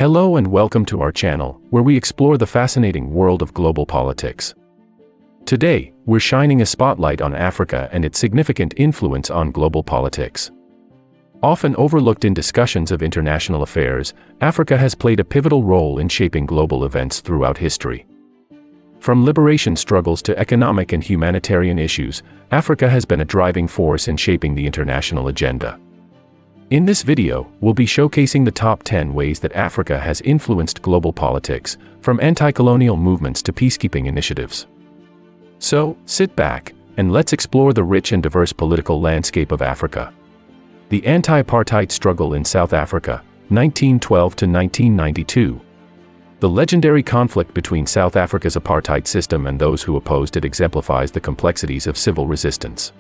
Hello and welcome to our channel, where we explore the fascinating world of global politics. Today, we're shining a spotlight on Africa and its significant influence on global politics. Often overlooked in discussions of international affairs, Africa has played a pivotal role in shaping global events throughout history. From liberation struggles to economic and humanitarian issues, Africa has been a driving force in shaping the international agenda. In this video, we'll be showcasing the top 10 ways that Africa has influenced global politics, from anti-colonial movements to peacekeeping initiatives. So, sit back, and let's explore the rich and diverse political landscape of Africa. The anti-apartheid struggle in South Africa, 1912 to 1992. The legendary conflict between South Africa's apartheid system and those who opposed it exemplifies the complexities of civil resistance.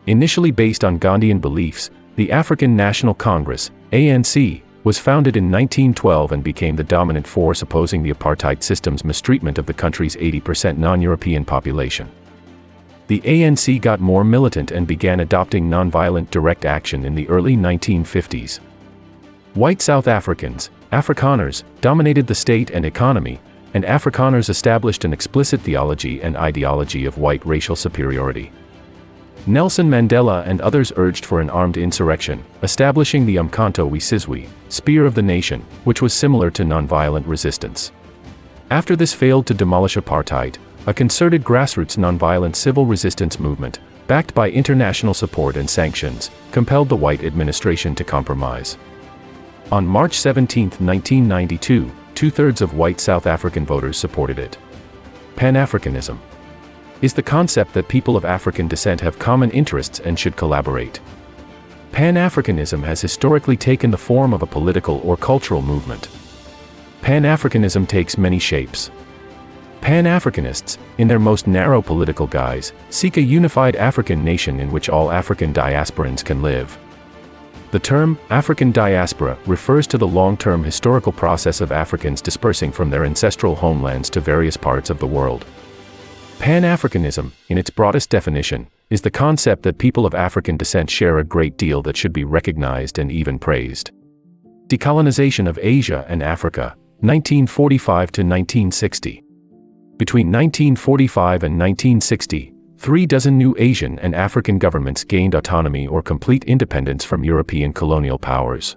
Initially based on Gandhian beliefs, the African National Congress, ANC, was founded in 1912 and became the dominant force opposing the apartheid system's mistreatment of the country's 80% non-European population. The ANC got more militant and began adopting nonviolent direct action in the early 1950s. White South Africans, Afrikaners, dominated the state and economy, and Afrikaners established an explicit theology and ideology of white racial superiority. Nelson Mandela and others urged for an armed insurrection, establishing the Umkhonto we Sizwe, Spear of the Nation, which was similar to nonviolent resistance. After this failed to demolish apartheid, a concerted grassroots nonviolent civil resistance movement, backed by international support and sanctions, compelled the white administration to compromise. On March 17, 1992, two-thirds of white South African voters supported it. Panafricanism is the concept that people of African descent have common interests and should collaborate. Pan-Africanism has historically taken the form of a political or cultural movement. Pan-Africanism takes many shapes. Pan-Africanists, in their most narrow political guise, seek a unified African nation in which all African diasporans can live. The term African diaspora refers to the long-term historical process of Africans dispersing from their ancestral homelands to various parts of the world. Pan-Africanism, in its broadest definition, is the concept that people of African descent share a great deal that should be recognized and even praised. Decolonization of Asia and Africa, 1945 to 1960. Between 1945 and 1960, 36 new Asian and African governments gained autonomy or complete independence from European colonial powers.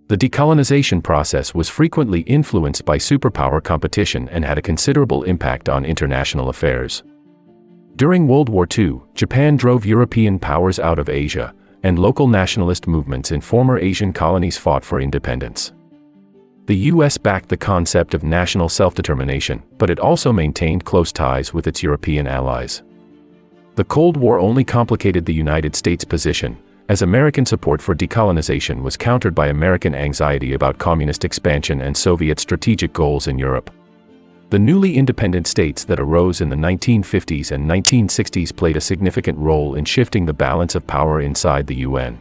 The decolonization process was frequently influenced by superpower competition and had a considerable impact on international affairs. During World War II, Japan drove European powers out of Asia, and local nationalist movements in former Asian colonies fought for independence. The US backed the concept of national self-determination, but it also maintained close ties with its European allies. The Cold War only complicated the United States' position, as American support for decolonization was countered by American anxiety about communist expansion and Soviet strategic goals in Europe. The newly independent states that arose in the 1950s and 1960s played a significant role in shifting the balance of power inside the UN.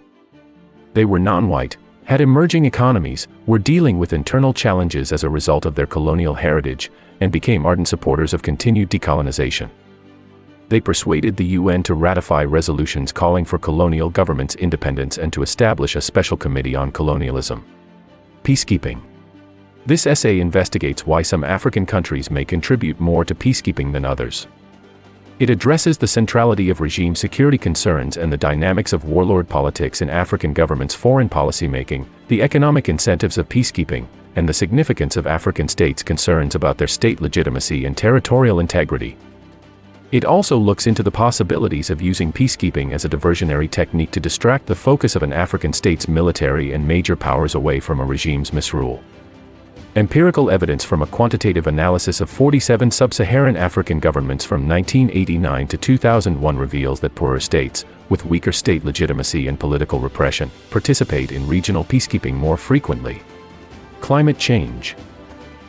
They were non-white, had emerging economies, were dealing with internal challenges as a result of their colonial heritage, and became ardent supporters of continued decolonization. They persuaded the UN to ratify resolutions calling for colonial governments' independence and to establish a special committee on colonialism. Peacekeeping. This essay investigates why some African countries may contribute more to peacekeeping than others. It addresses the centrality of regime security concerns and the dynamics of warlord politics in African governments' foreign policy making, the economic incentives of peacekeeping, and the significance of African states' concerns about their state legitimacy and territorial integrity. It also looks into the possibilities of using peacekeeping as a diversionary technique to distract the focus of an African state's military and major powers away from a regime's misrule. Empirical evidence from a quantitative analysis of 47 sub-Saharan African governments from 1989 to 2001 reveals that poorer states, with weaker state legitimacy and political repression, participate in regional peacekeeping more frequently. Climate change.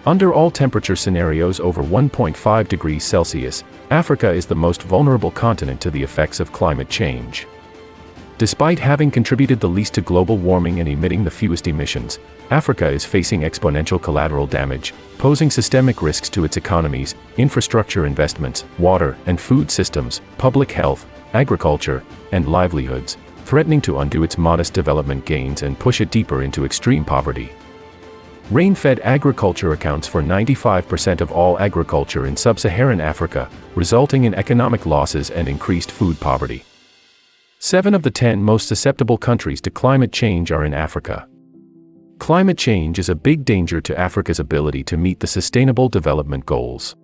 Under all temperature scenarios over 1.5 degrees Celsius, Africa is the most vulnerable continent to the effects of climate change. Despite having contributed the least to global warming and emitting the fewest emissions, Africa is facing exponential collateral damage, posing systemic risks to its economies, infrastructure investments, water and food systems, public health, agriculture, and livelihoods, threatening to undo its modest development gains and push it deeper into extreme poverty. Rain-fed agriculture accounts for 95% of all agriculture in sub-Saharan Africa, resulting in economic losses and increased food poverty. 7 of the 10 most susceptible countries to climate change are in Africa. Climate change is a big danger to Africa's ability to meet the Sustainable Development Goals.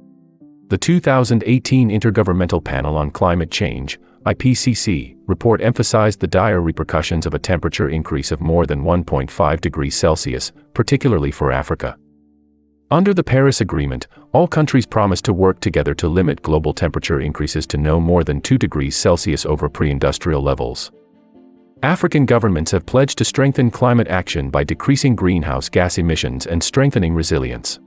The 2018 Intergovernmental Panel on Climate Change, IPCC, report emphasized the dire repercussions of a temperature increase of more than 1.5 degrees Celsius, particularly for Africa. Under the Paris Agreement, all countries promised to work together to limit global temperature increases to no more than 2 degrees Celsius over pre-industrial levels. African governments have pledged to strengthen climate action by decreasing greenhouse gas emissions and strengthening resilience.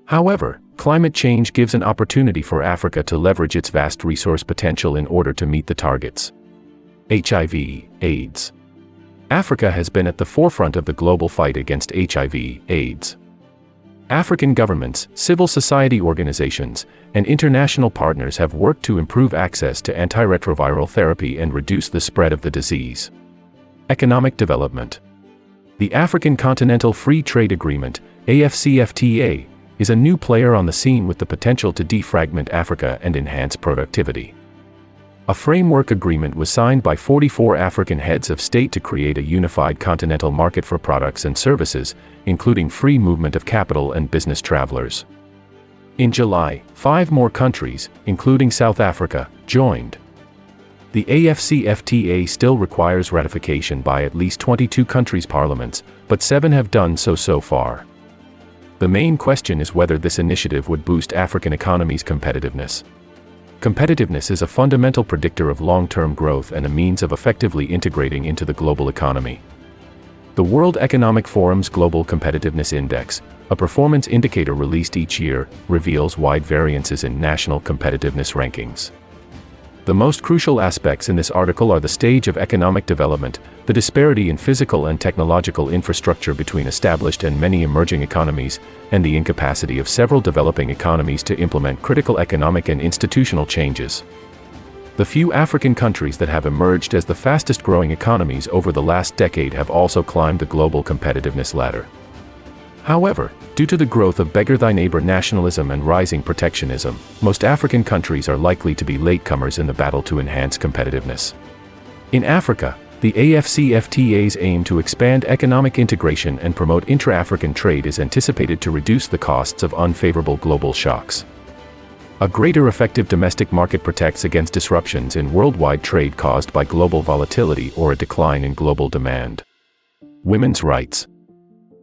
However, climate change gives an opportunity for Africa to leverage its vast resource potential in order to meet the targets. HIV/AIDS. Africa has been at the forefront of the global fight against HIV/AIDS. African governments, civil society organizations, and international partners have worked to improve access to antiretroviral therapy and reduce the spread of the disease. Economic development. The African Continental Free Trade Agreement, AfCFTA, is a new player on the scene with the potential to defragment Africa and enhance productivity. A framework agreement was signed by 44 African heads of state to create a unified continental market for products and services, including free movement of capital and business travelers. In July, 5 more countries, including South Africa, joined. The AfCFTA still requires ratification by at least 22 countries' parliaments, but 7 have done so far. The main question is whether this initiative would boost African economies' competitiveness. Competitiveness is a fundamental predictor of long-term growth and a means of effectively integrating into the global economy. The World Economic Forum's Global Competitiveness Index, a performance indicator released each year, reveals wide variances in national competitiveness rankings. The most crucial aspects in this article are the stage of economic development, the disparity in physical and technological infrastructure between established and many emerging economies, and the incapacity of several developing economies to implement critical economic and institutional changes. The few African countries that have emerged as the fastest-growing economies over the last decade have also climbed the global competitiveness ladder. However, due to the growth of beggar-thy-neighbor nationalism and rising protectionism, most African countries are likely to be latecomers in the battle to enhance competitiveness. In Africa, the AfCFTA's aim to expand economic integration and promote intra-African trade is anticipated to reduce the costs of unfavorable global shocks. A greater effective domestic market protects against disruptions in worldwide trade caused by global volatility or a decline in global demand. Women's rights.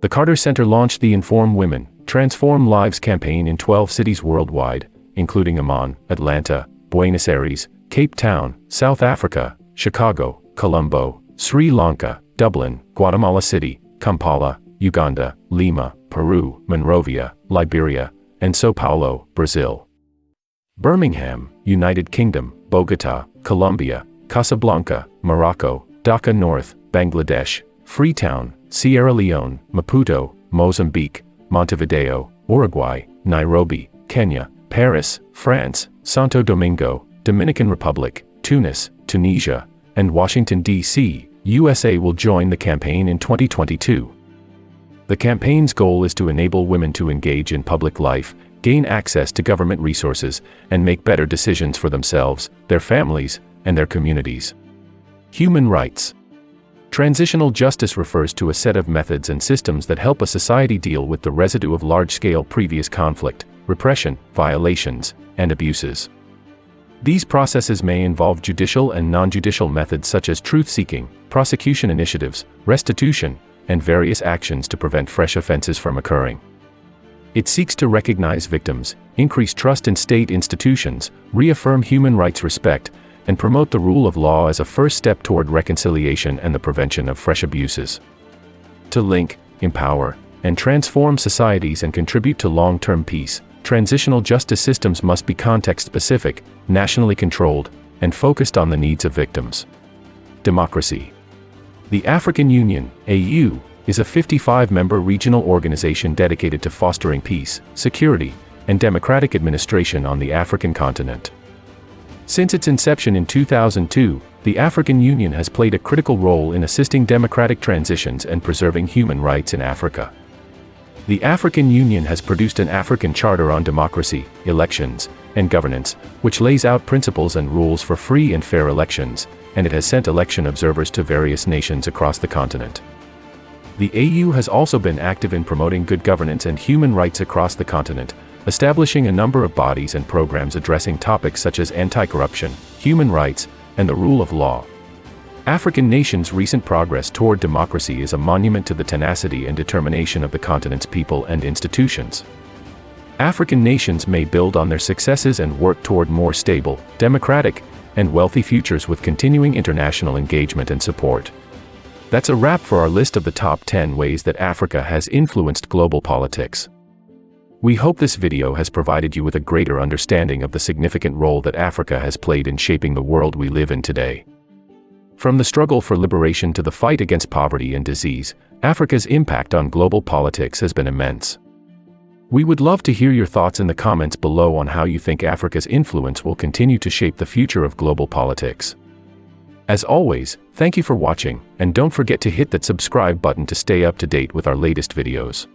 The Carter Center launched the Inform Women, Transform Lives campaign in 12 cities worldwide, including Amman, Atlanta, Buenos Aires, Cape Town, South Africa, Chicago, Colombo, Sri Lanka, Dublin, Guatemala City, Kampala, Uganda, Lima, Peru, Monrovia, Liberia, and São Paulo, Brazil. Birmingham, United Kingdom, Bogotá, Colombia, Casablanca, Morocco, Dhaka North, Bangladesh, Freetown, Sierra Leone, Maputo, Mozambique, Montevideo, Uruguay, Nairobi, Kenya, Paris, France, Santo Domingo, Dominican Republic, Tunis, Tunisia, and Washington, D.C., USA will join the campaign in 2022. The campaign's goal is to enable women to engage in public life, gain access to government resources, and make better decisions for themselves, their families, and their communities. Human rights. Transitional justice refers to a set of methods and systems that help a society deal with the residue of large-scale previous conflict, repression, violations, and abuses. These processes may involve judicial and non-judicial methods such as truth-seeking, prosecution initiatives, restitution, and various actions to prevent fresh offenses from occurring. It seeks to recognize victims, increase trust in state institutions, reaffirm human rights respect, and promote the rule of law as a first step toward reconciliation and the prevention of fresh abuses. To link, empower, and transform societies and contribute to long-term peace, transitional justice systems must be context-specific, nationally controlled, and focused on the needs of victims. Democracy. The African Union, AU, is a 55-member regional organization dedicated to fostering peace, security, and democratic administration on the African continent. Since its inception in 2002, the African Union has played a critical role in assisting democratic transitions and preserving human rights in Africa. The African Union has produced an African Charter on Democracy, Elections, and Governance, which lays out principles and rules for free and fair elections, and it has sent election observers to various nations across the continent. The AU has also been active in promoting good governance and human rights across the continent, establishing a number of bodies and programs addressing topics such as anti-corruption, human rights, and the rule of law. African nations' recent progress toward democracy is a monument to the tenacity and determination of the continent's people and institutions. African nations may build on their successes and work toward more stable, democratic, and wealthy futures with continuing international engagement and support. That's a wrap for our list of the top 10 ways that Africa has influenced global politics. We hope this video has provided you with a greater understanding of the significant role that Africa has played in shaping the world we live in today. From the struggle for liberation to the fight against poverty and disease, Africa's impact on global politics has been immense. We would love to hear your thoughts in the comments below on how you think Africa's influence will continue to shape the future of global politics. As always, thank you for watching, and don't forget to hit that subscribe button to stay up to date with our latest videos.